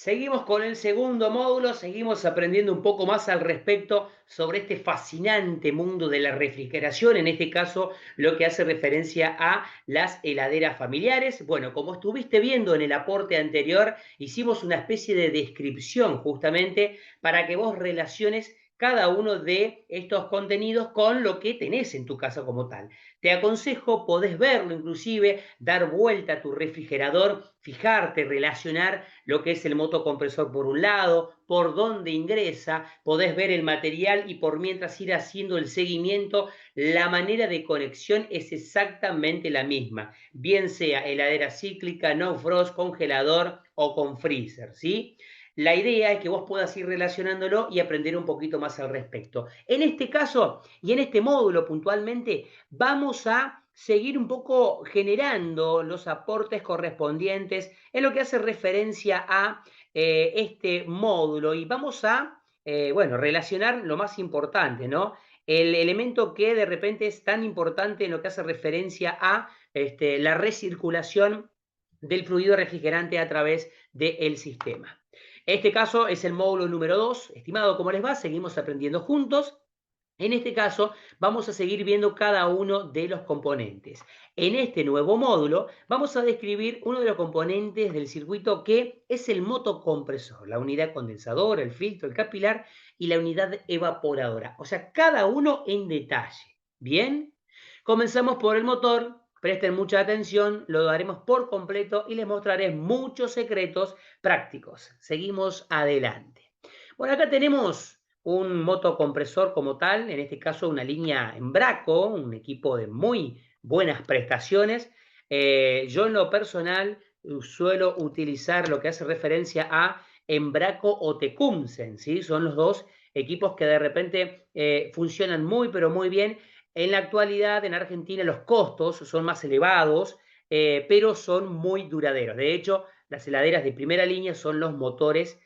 Seguimos con el segundo módulo, seguimos aprendiendo un poco más al respecto sobre este fascinante mundo de la refrigeración, en este caso lo que hace referencia a las heladeras familiares. Bueno, como estuviste viendo en el aporte anterior, hicimos una especie de descripción justamente para que vos relaciones cada uno de estos contenidos con lo que tenés en tu casa como tal. Te aconsejo, podés verlo inclusive, dar vuelta a tu refrigerador, fijarte, relacionar lo que es el motocompresor por un lado, por dónde ingresa, podés ver el material y por mientras ir haciendo el seguimiento, la manera de conexión es exactamente la misma, bien sea heladera cíclica, no frost, congelador o con freezer, ¿sí? La idea es que vos puedas ir relacionándolo y aprender un poquito más al respecto. En este caso y en este módulo puntualmente, vamos a seguir un poco generando los aportes correspondientes en lo que hace referencia a este módulo y vamos a, bueno, relacionar lo más importante, ¿no? El elemento que de repente es tan importante en lo que hace referencia a la recirculación del fluido refrigerante a través del sistema. Este caso es el módulo número 2. Estimado, ¿cómo les va? Seguimos aprendiendo juntos. En este caso, vamos a seguir viendo cada uno de los componentes. En este nuevo módulo, vamos a describir uno de los componentes del circuito que es el motocompresor, la unidad condensadora, el filtro, el capilar y la unidad evaporadora. O sea, cada uno en detalle. ¿Bien? Comenzamos por el motor. Presten mucha atención, lo daremos por completo y les mostraré muchos secretos prácticos. Seguimos adelante. Bueno, acá tenemos un motocompresor como tal, en este caso una línea Embraco, un equipo de muy buenas prestaciones. Yo en lo personal suelo utilizar lo que hace referencia a Embraco o Tecumseh, ¿sí? Son los dos equipos que de repente funcionan muy, pero muy bien. En la actualidad, en Argentina, los costos son más elevados, pero son muy duraderos. De hecho, las heladeras de primera línea son motores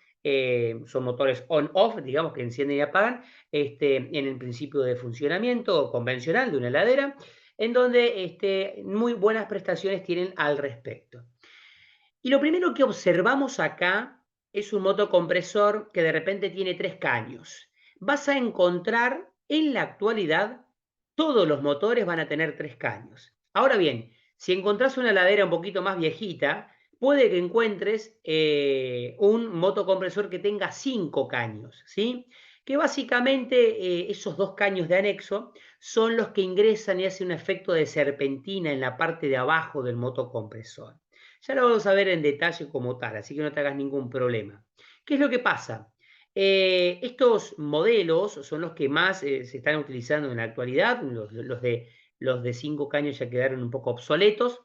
on-off, digamos que encienden y apagan, en el principio de funcionamiento convencional de una heladera, en donde muy buenas prestaciones tienen al respecto. Y lo primero que observamos acá es un motocompresor que de repente tiene 3 caños. Vas a encontrar en la actualidad, todos los motores van a tener 3 caños. Ahora bien, si encontrás una heladera un poquito más viejita, puede que encuentres un motocompresor que tenga 5 caños, ¿sí? Que básicamente esos 2 caños de anexo son los que ingresan y hacen un efecto de serpentina en la parte de abajo del motocompresor. Ya lo vamos a ver en detalle como tal, así que no te hagas ningún problema. ¿Qué es lo que pasa? Estos modelos son los que más se están utilizando en la actualidad, los de 5 caños ya quedaron un poco obsoletos,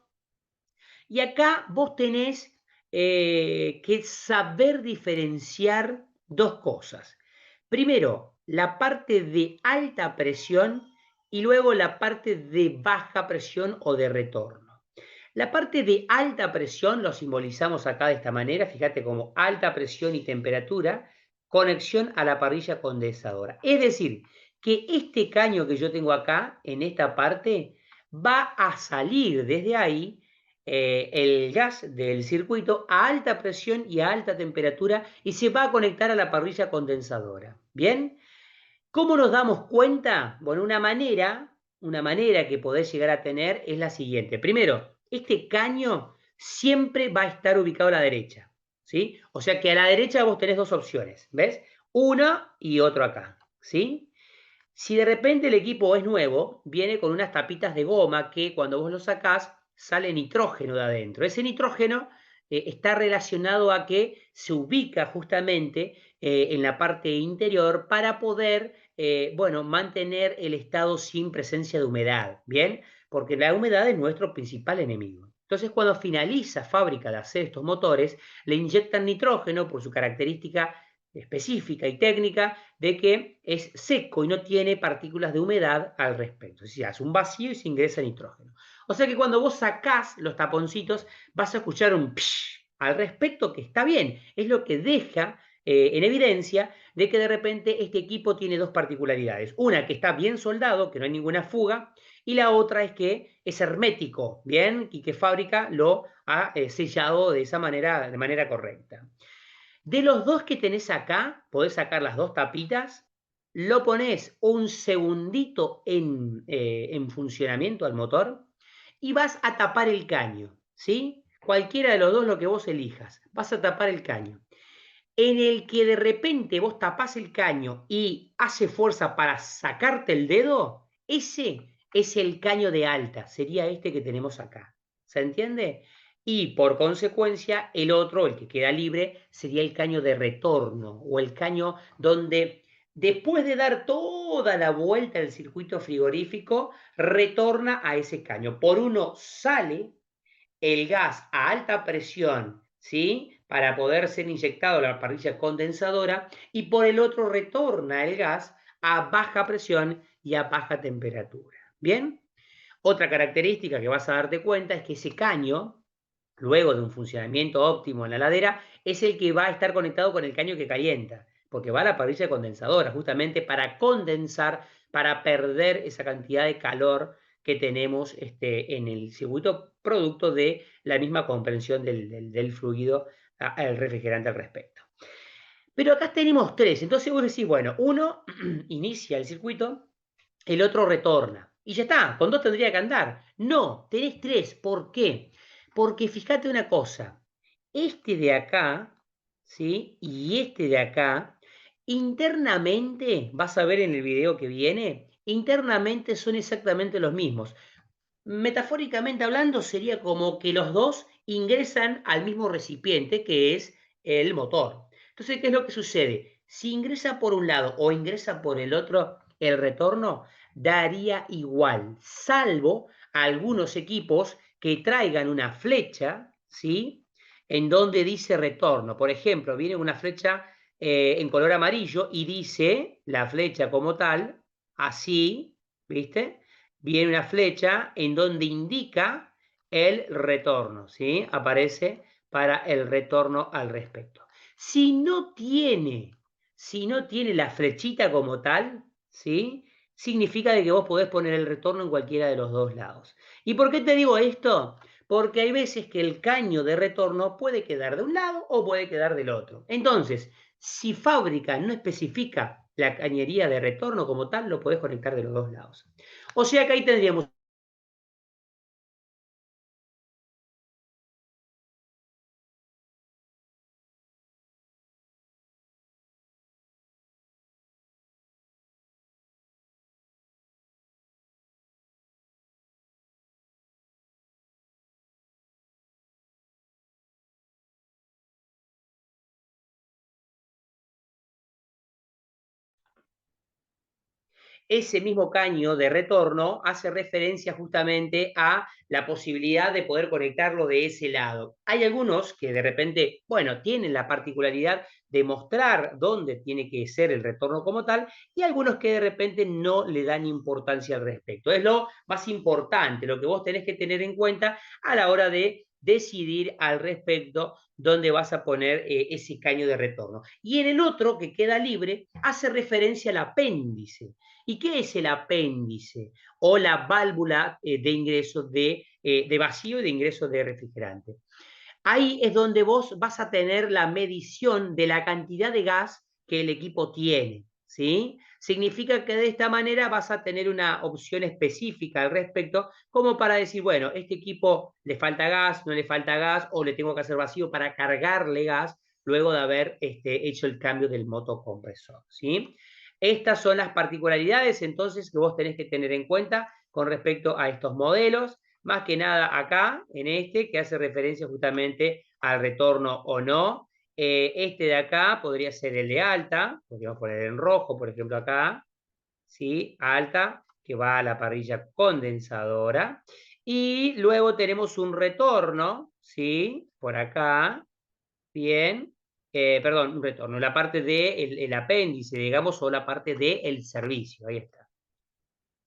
y acá vos tenés que saber diferenciar dos cosas. Primero, la parte de alta presión y luego la parte de baja presión o de retorno. La parte de alta presión lo simbolizamos acá de esta manera, fíjate como alta presión y temperatura, conexión a la parrilla condensadora. Es decir, que este caño que yo tengo acá, en esta parte, va a salir desde ahí el gas del circuito a alta presión y a alta temperatura y se va a conectar a la parrilla condensadora. ¿Bien? ¿Cómo nos damos cuenta? Bueno, una manera que podés llegar a tener es la siguiente. Primero, este caño siempre va a estar ubicado a la derecha, ¿sí? O sea que a la derecha vos tenés dos opciones, ¿ves? Una y otro acá, ¿sí? Si de repente el equipo es nuevo, viene con unas tapitas de goma que cuando vos lo sacás sale nitrógeno de adentro. Ese nitrógeno está relacionado a que se ubica justamente en la parte interior para poder, bueno, mantener el estado sin presencia de humedad, ¿bien? Porque la humedad es nuestro principal enemigo. Entonces, cuando finaliza fábrica de hacer estos motores, le inyectan nitrógeno por su característica específica y técnica de que es seco y no tiene partículas de humedad al respecto. Es decir, hace un vacío y se ingresa nitrógeno. O sea que cuando vos sacás los taponcitos, vas a escuchar un psh al respecto, que está bien, es lo que deja en evidencia de que de repente este equipo tiene dos particularidades. Una, que está bien soldado, que no hay ninguna fuga, y la otra es que es hermético, ¿bien? Y que fábrica lo ha sellado de esa manera, de manera correcta. De los dos que tenés acá, podés sacar las dos tapitas, lo pones un segundito en funcionamiento al motor y vas a tapar el caño, ¿sí? Cualquiera de los dos, lo que vos elijas, vas a tapar el caño. En el que de repente vos tapás el caño y hace fuerza para sacarte el dedo, ese es el caño de alta, sería este que tenemos acá. ¿Se entiende? Y por consecuencia, el otro, el que queda libre, sería el caño de retorno o el caño donde después de dar toda la vuelta del circuito frigorífico, retorna a ese caño. Por uno sale el gas a alta presión, ¿sí? Para poder ser inyectado a la parrilla condensadora, y por el otro retorna el gas a baja presión y a baja temperatura. ¿Bien? Otra característica que vas a darte cuenta es que ese caño, luego de un funcionamiento óptimo en la heladera, es el que va a estar conectado con el caño que calienta, porque va a la parrilla condensadora, justamente para condensar, para perder esa cantidad de calor que tenemos en el circuito, producto de la misma comprensión del fluido al refrigerante al respecto. Pero acá tenemos tres, entonces vos decís, bueno, uno inicia el circuito, el otro retorna. Y ya está, con dos tendría que andar. No, tenés tres. ¿Por qué? Porque fíjate una cosa, este de acá, ¿sí? Y este de acá, internamente, vas a ver en el video que viene, internamente son exactamente los mismos. Metafóricamente hablando, sería como que los dos ingresan al mismo recipiente, que es el motor. Entonces, ¿qué es lo que sucede? Si ingresa por un lado o ingresa por el otro, el retorno daría igual, salvo algunos equipos que traigan una flecha, ¿sí? En donde dice retorno. Por ejemplo, viene una flecha en color amarillo y dice la flecha como tal, así, ¿viste? Viene una flecha en donde indica el retorno, ¿sí? Aparece para el retorno al respecto. Si no tiene la flechita como tal, ¿sí? Significa de que vos podés poner el retorno en cualquiera de los dos lados. ¿Y por qué te digo esto? Porque hay veces que el caño de retorno puede quedar de un lado o puede quedar del otro. Entonces, si fábrica no especifica la cañería de retorno como tal, lo podés conectar de los dos lados. O sea que ahí tendríamos ese mismo caño de retorno hace referencia justamente a la posibilidad de poder conectarlo de ese lado. Hay algunos que de repente, bueno, tienen la particularidad de mostrar dónde tiene que ser el retorno como tal, y algunos que de repente no le dan importancia al respecto. Es lo más importante, lo que vos tenés que tener en cuenta a la hora de decidir al respecto dónde vas a poner ese caño de retorno. Y en el otro, que queda libre, hace referencia al apéndice. ¿Y qué es el apéndice? O la válvula de ingreso de vacío y de ingreso de refrigerante. Ahí es donde vos vas a tener la medición de la cantidad de gas que el equipo tiene, ¿sí? Significa que de esta manera vas a tener una opción específica al respecto, como para decir, bueno, este equipo le falta gas, no le falta gas, o le tengo que hacer vacío para cargarle gas luego de haber hecho el cambio del motocompresor, ¿sí? Estas son las particularidades entonces que vos tenés que tener en cuenta con respecto a estos modelos, más que nada acá, en este, que hace referencia justamente al retorno o no. Este de acá podría ser el de alta, podríamos poner en rojo, por ejemplo, acá, ¿sí? Alta, que va a la parrilla condensadora. Y luego tenemos un retorno, ¿sí? Por acá, bien, perdón, un retorno, la parte del apéndice, digamos, o la parte del servicio, ahí está,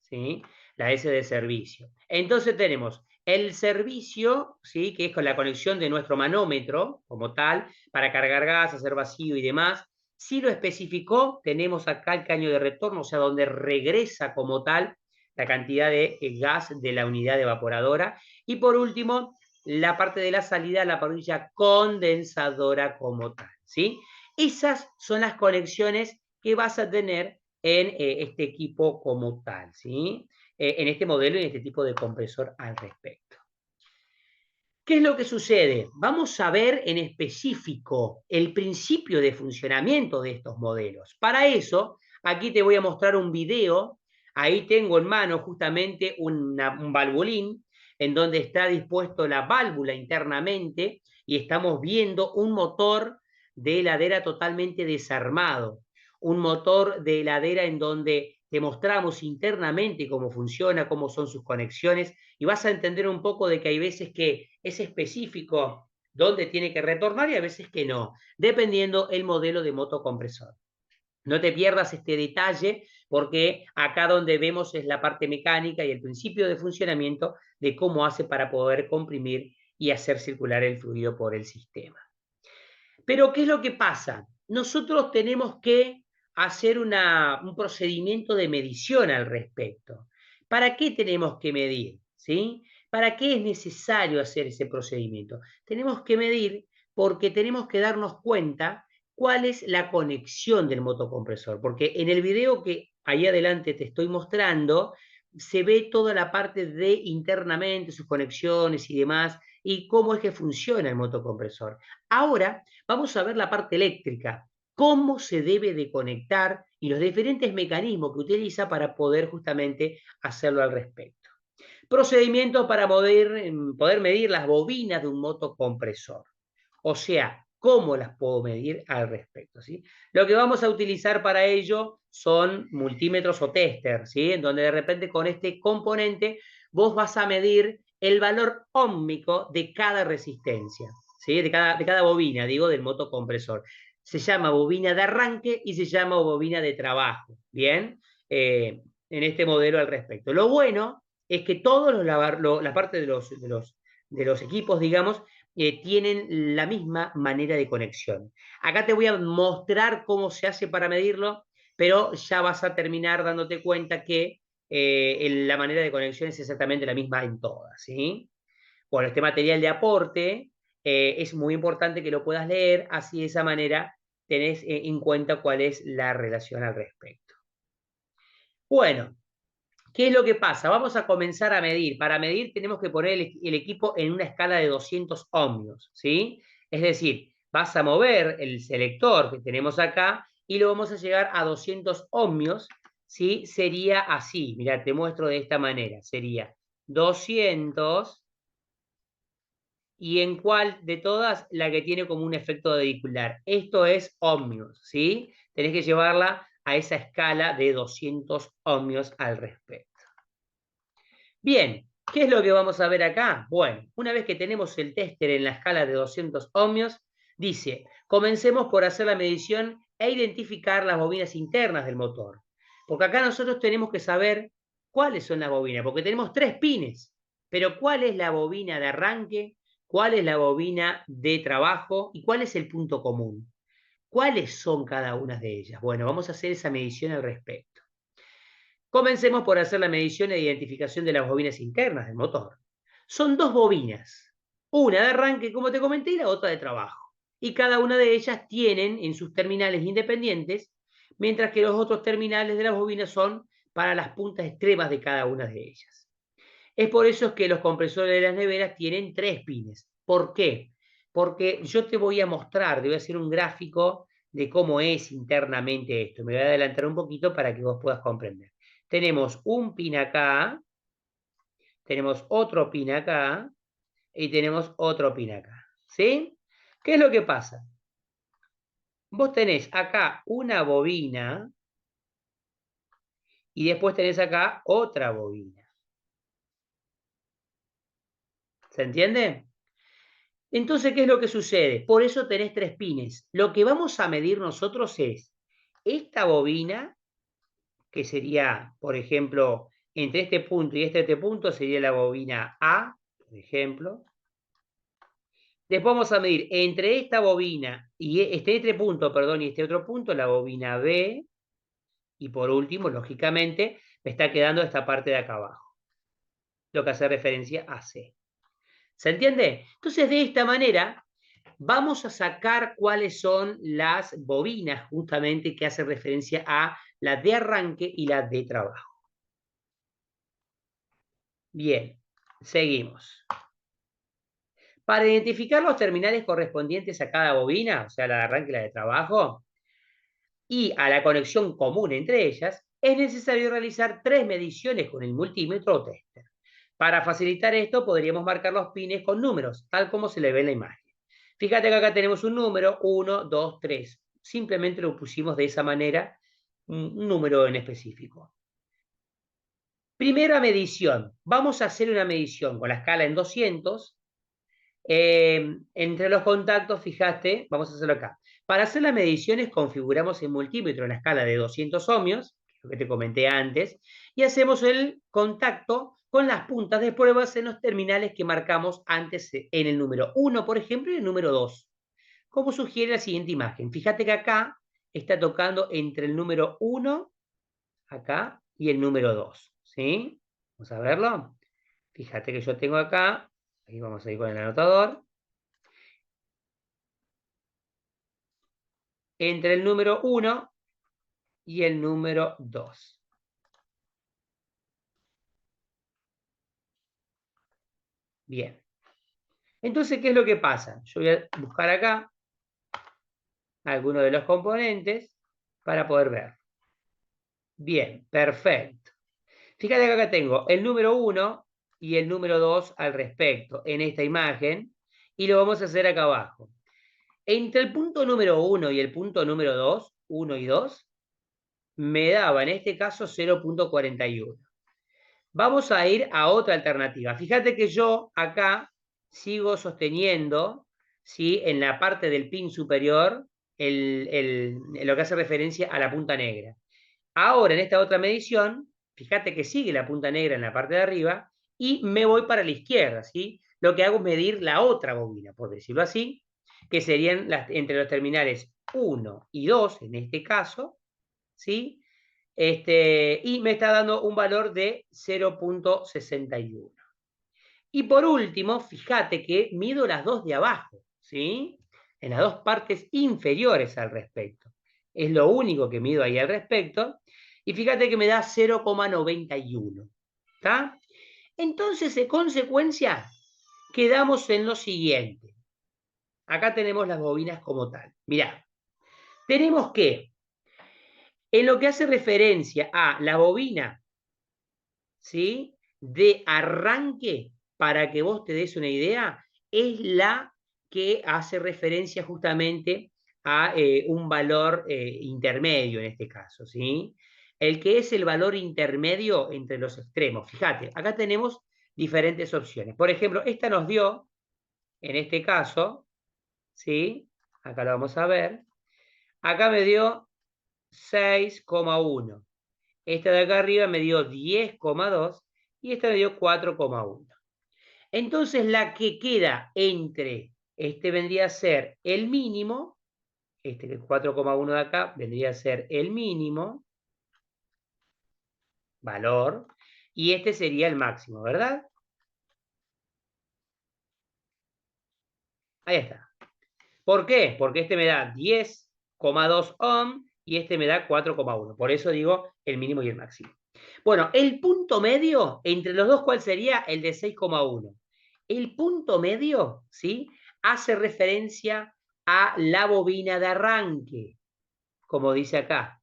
¿sí? La S de servicio. Entonces tenemos el servicio, ¿sí? Que es con la conexión de nuestro manómetro, como tal, para cargar gas, hacer vacío y demás. Si lo especificó, tenemos acá el caño de retorno, o sea, donde regresa como tal la cantidad de gas de la unidad evaporadora. Y por último, la parte de la salida a la parrilla condensadora como tal, ¿sí? Esas son las conexiones que vas a tener en este equipo como tal, ¿sí? En este modelo y en este tipo de compresor al respecto. ¿Qué es lo que sucede? Vamos a ver en específico el principio de funcionamiento de estos modelos. Para eso, aquí te voy a mostrar un video. Ahí tengo en mano justamente un valvulín en donde está dispuesto la válvula internamente y estamos viendo un motor de heladera totalmente desarmado. Un motor de heladera en donde te mostramos internamente cómo funciona, cómo son sus conexiones y vas a entender un poco de que hay veces que es específico dónde tiene que retornar y a veces que no, dependiendo el modelo de motocompresor. No te pierdas este detalle porque acá donde vemos es la parte mecánica y el principio de funcionamiento de cómo hace para poder comprimir y hacer circular el fluido por el sistema. Pero, ¿qué es lo que pasa? Nosotros tenemos que hacer un procedimiento de medición al respecto. ¿Para qué tenemos que medir? ¿Sí? ¿Para qué es necesario hacer ese procedimiento? Tenemos que medir porque tenemos que darnos cuenta cuál es la conexión del motocompresor, porque en el video que ahí adelante te estoy mostrando, se ve toda la parte de internamente, sus conexiones y demás, y cómo es que funciona el motocompresor. Ahora vamos a ver la parte eléctrica, cómo se debe de conectar y los diferentes mecanismos que utiliza para poder justamente hacerlo al respecto. Procedimiento para poder medir las bobinas de un motocompresor. O sea, ¿cómo las puedo medir al respecto? ¿Sí? Lo que vamos a utilizar para ello son multímetros o testers, ¿sí? En donde de repente con este componente vos vas a medir el valor óhmico de cada resistencia, ¿sí? De cada bobina, digo, del motocompresor. Se llama bobina de arranque y se llama bobina de trabajo, ¿bien? En este modelo al respecto. Lo bueno es que todos la parte de los equipos, digamos, tienen la misma manera de conexión. Acá te voy a mostrar cómo se hace para medirlo, pero ya vas a terminar dándote cuenta que la manera de conexión es exactamente la misma en todas, ¿sí? Bueno, este material de aporte es muy importante que lo puedas leer, así de esa manera tenés en cuenta cuál es la relación al respecto. Bueno, ¿qué es lo que pasa? Vamos a comenzar a medir. Para medir tenemos que poner el equipo en una escala de 200 ohmios, ¿sí? Es decir, vas a mover el selector que tenemos acá y lo vamos a llegar a 200 ohmios, ¿sí? Sería así, mira, te muestro de esta manera. Sería 200 y en cuál de todas la que tiene como un efecto vehicular. Esto es ohmios, ¿sí? Tenés que llevarla a esa escala de 200 ohmios al respecto. Bien, ¿qué es lo que vamos a ver acá? Bueno, una vez que tenemos el tester en la escala de 200 ohmios, dice, comencemos por hacer la medición e identificar las bobinas internas del motor. Porque acá nosotros tenemos que saber cuáles son las bobinas, porque tenemos 3 pines, pero ¿cuál es la bobina de arranque? ¿Cuál es la bobina de trabajo? ¿Y cuál es el punto común? ¿Cuáles son cada una de ellas? Bueno, vamos a hacer esa medición al respecto. Comencemos por hacer la medición e identificación de las bobinas internas del motor. Son 2 bobinas, una de arranque, como te comenté, y la otra de trabajo. Y cada una de ellas tienen en sus terminales independientes, mientras que los otros terminales de las bobinas son para las puntas extremas de cada una de ellas. Es por eso que los compresores de las neveras tienen 3 pines. ¿Por qué? Porque yo te voy a mostrar, te voy a hacer un gráfico de cómo es internamente esto. Me voy a adelantar un poquito para que vos puedas comprender. Tenemos un pin acá, tenemos otro pin acá y tenemos otro pin acá. ¿Sí? ¿Qué es lo que pasa? Vos tenés acá una bobina y después tenés acá otra bobina. ¿Se entiende? Entonces, ¿qué es lo que sucede? Por eso tenés 3 pines. Lo que vamos a medir nosotros es esta bobina, que sería, por ejemplo, entre este punto y este punto, sería la bobina A, por ejemplo. Después vamos a medir entre esta bobina y este punto, perdón, y este otro punto, la bobina B. Y por último, lógicamente, me está quedando esta parte de acá abajo, lo que hace referencia a C. ¿Se entiende? Entonces, de esta manera, vamos a sacar cuáles son las bobinas justamente que hacen referencia a la de arranque y la de trabajo. Bien, seguimos. Para identificar los terminales correspondientes a cada bobina, o sea, la de arranque y la de trabajo, y a la conexión común entre ellas, es necesario realizar 3 mediciones con el multímetro o tester. Para facilitar esto, podríamos marcar los pines con números, tal como se le ve en la imagen. Fíjate que acá tenemos un número, 1, 2, 3. Simplemente lo pusimos de esa manera, un número en específico. Primera medición. Vamos a hacer una medición con la escala en 200. Entre los contactos, fíjate, vamos a hacerlo acá. Para hacer las mediciones configuramos el multímetro en la escala de 200 ohmios, lo que te comenté antes, y hacemos el contacto con las puntas de pruebas en los terminales que marcamos antes en el número 1, por ejemplo, y el número 2, como sugiere la siguiente imagen. Fíjate que acá está tocando entre el número 1, acá, y el número 2, ¿sí? Vamos a verlo. Fíjate que yo tengo acá, ahí vamos a ir con el anotador, entre el número 1 y el número 2. Bien. Entonces, ¿qué es lo que pasa? Yo voy a buscar acá algunos de los componentes para poder ver. Bien, perfecto. Fíjate que acá tengo el número 1 y el número 2 al respecto en esta imagen, y lo vamos a hacer acá abajo. Entre el punto número 1 y el punto número 2, 1 y 2, me daba en este caso 0.41. Vamos a ir a otra alternativa. Fíjate que yo acá sigo sosteniendo, ¿sí?, en la parte del pin superior lo que hace referencia a la punta negra. Ahora, en esta otra medición, fíjate que sigue la punta negra en la parte de arriba y me voy para la izquierda, ¿sí? Lo que hago es medir la otra bobina, por decirlo así, que serían entre los terminales 1 y 2, en este caso, ¿sí? Y me está dando un valor de 0.61. Y por último, fíjate que mido las dos de abajo, ¿sí? En las dos partes inferiores al respecto. Es lo único que mido ahí al respecto. Y fíjate que me da 0.91. ¿Está? Entonces, en consecuencia, quedamos en lo siguiente. Acá tenemos las bobinas como tal. Mirá, tenemos que, en lo que hace referencia a la bobina, ¿sí?, de arranque, para que vos te des una idea, es la que hace referencia justamente a un valor intermedio en este caso, ¿sí? El que es el valor intermedio entre los extremos. Fíjate, acá tenemos diferentes opciones. Por ejemplo, esta nos dio, en este caso, ¿sí? Acá lo vamos a ver. Acá me dio 6,1. Esta de acá arriba me dio 10,2 y esta me dio 4,1. Entonces la que queda entre, este vendría a ser el mínimo, este 4,1 de acá vendría a ser el mínimo valor, y este sería el máximo, ¿verdad? Ahí está. ¿Por qué? Porque este me da 10,2 ohm y este me da 4,1. Por eso digo el mínimo y el máximo. Bueno, el punto medio entre los dos, ¿cuál sería? El de 6,1. El punto medio, ¿sí?, hace referencia a la bobina de arranque, como dice acá.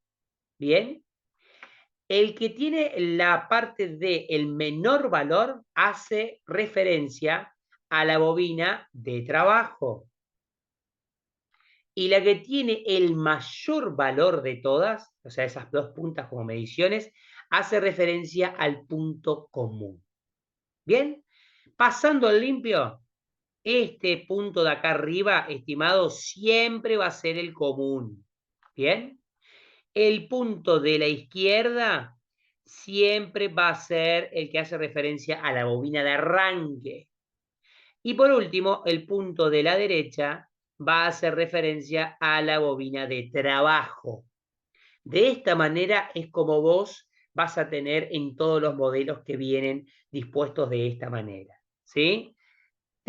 ¿Bien? El que tiene la parte del menor valor hace referencia a la bobina de trabajo. Y la que tiene el mayor valor de todas, o sea, esas dos puntas como mediciones, hace referencia al punto común. ¿Bien? Pasando al limpio, este punto de acá arriba, estimado, siempre va a ser el común. ¿Bien? El punto de la izquierda siempre va a ser el que hace referencia a la bobina de arranque. Y por último, el punto de la derecha va a hacer referencia a la bobina de trabajo. De esta manera es como vos vas a tener en todos los modelos que vienen dispuestos de esta manera, ¿sí?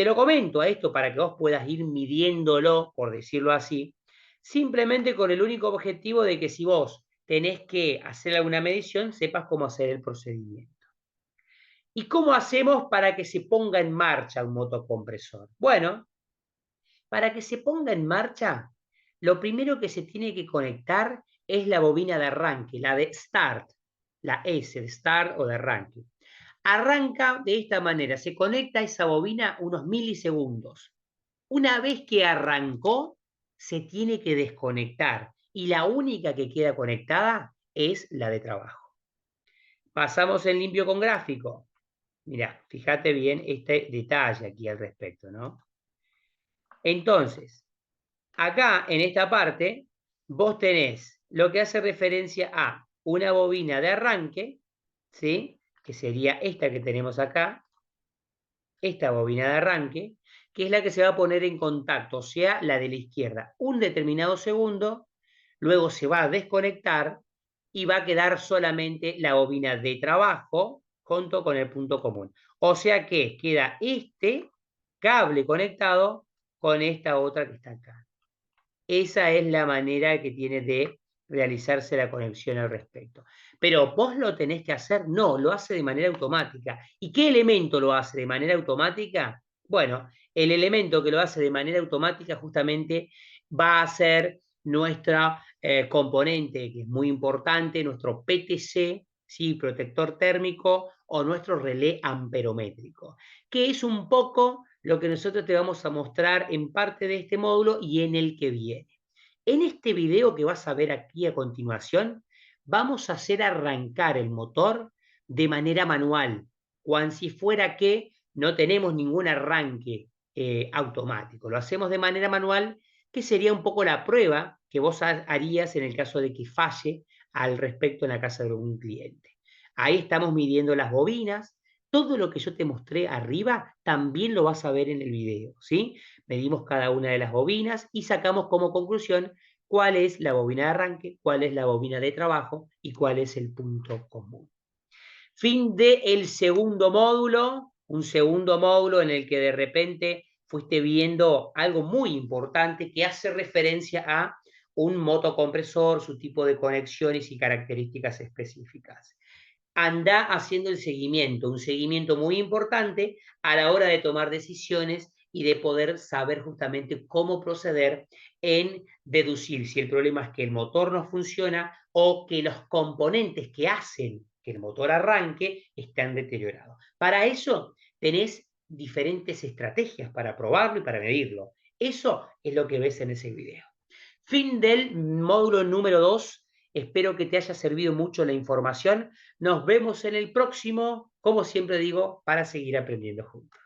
Te lo comento a esto para que vos puedas ir midiéndolo, por decirlo así, simplemente con el único objetivo de que si vos tenés que hacer alguna medición, sepas cómo hacer el procedimiento. ¿Y cómo hacemos para que se ponga en marcha un motocompresor? Bueno, para que se ponga en marcha, lo primero que se tiene que conectar es la bobina de arranque, la de start, la S de start o de arranque. Arranca de esta manera, se conecta esa bobina unos milisegundos. Una vez que arrancó, se tiene que desconectar y la única que queda conectada es la de trabajo. Pasamos en limpio con gráfico. Mirá, fíjate bien este detalle aquí al respecto, ¿no? Entonces, acá en esta parte, vos tenés lo que hace referencia a una bobina de arranque, ¿sí? Que sería esta que tenemos acá, esta bobina de arranque, que es la que se va a poner en contacto, o sea, la de la izquierda, un determinado segundo, luego se va a desconectar y va a quedar solamente la bobina de trabajo junto con el punto común. O sea que queda este cable conectado con esta otra que está acá. Esa es la manera que tiene de realizarse la conexión al respecto. Pero vos lo tenés que hacer, no, lo hace de manera automática. ¿Y qué elemento lo hace de manera automática? Bueno, el elemento que lo hace de manera automática justamente va a ser nuestra componente, que es muy importante, nuestro PTC, ¿sí? Protector térmico, o nuestro relé amperométrico, que es un poco lo que nosotros te vamos a mostrar en parte de este módulo y en el que viene. En este video que vas a ver aquí a continuación, vamos a hacer arrancar el motor de manera manual, cuando si fuera que no tenemos ningún arranque automático. Lo hacemos de manera manual, que sería un poco la prueba que vos harías en el caso de que falle al respecto en la casa de algún cliente. Ahí estamos midiendo las bobinas. Todo lo que yo te mostré arriba también lo vas a ver en el video, ¿sí? Medimos cada una de las bobinas y sacamos como conclusión cuál es la bobina de arranque, cuál es la bobina de trabajo y cuál es el punto común. Fin del segundo módulo, un segundo módulo en el que de repente fuiste viendo algo muy importante que hace referencia a un motocompresor, su tipo de conexiones y características específicas. Anda haciendo el seguimiento, un seguimiento muy importante a la hora de tomar decisiones y de poder saber justamente cómo proceder en deducir si el problema es que el motor no funciona o que los componentes que hacen que el motor arranque están deteriorados. Para eso tenés diferentes estrategias para probarlo y para medirlo. Eso es lo que ves en ese video. Fin del módulo número 2. Espero que te haya servido mucho la información. Nos vemos en el próximo, como siempre digo, para seguir aprendiendo juntos.